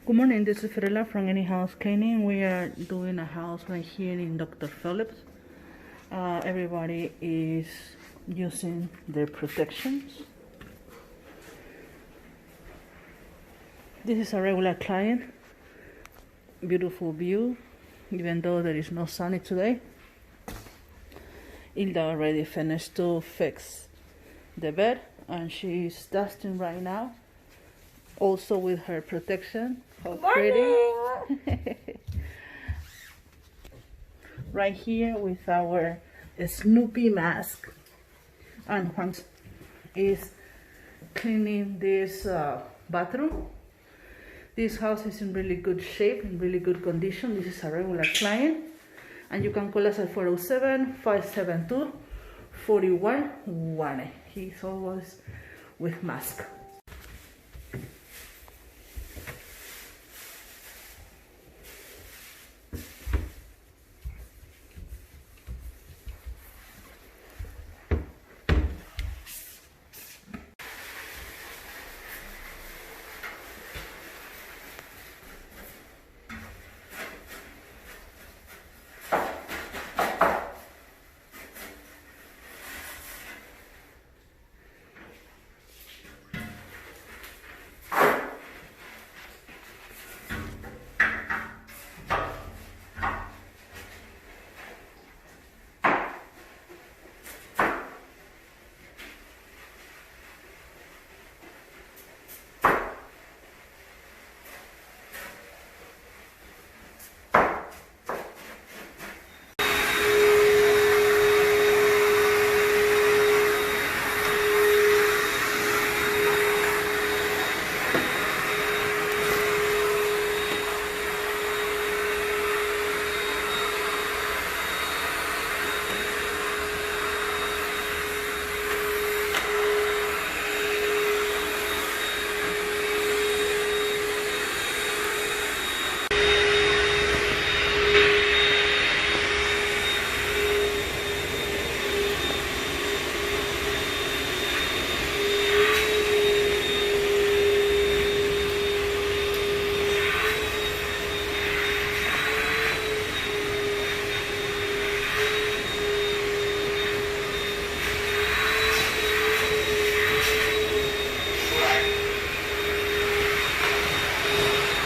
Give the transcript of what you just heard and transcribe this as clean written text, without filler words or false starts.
Good morning, this is Frela from Any House Cleaning. We are doing a house right here in Dr. Phillips. Everybody is using their protections. This is a regular client. Beautiful view, even though there is no sunny today. Hilda already finished to fix the bed and she's dusting right now. Also with her protection. How pretty. Right here with our Snoopy mask. And Juan is cleaning this bathroom. This house is in really good shape, in really good condition. This is a regular client. And you can call us at 407-572-4118. He's always with mask.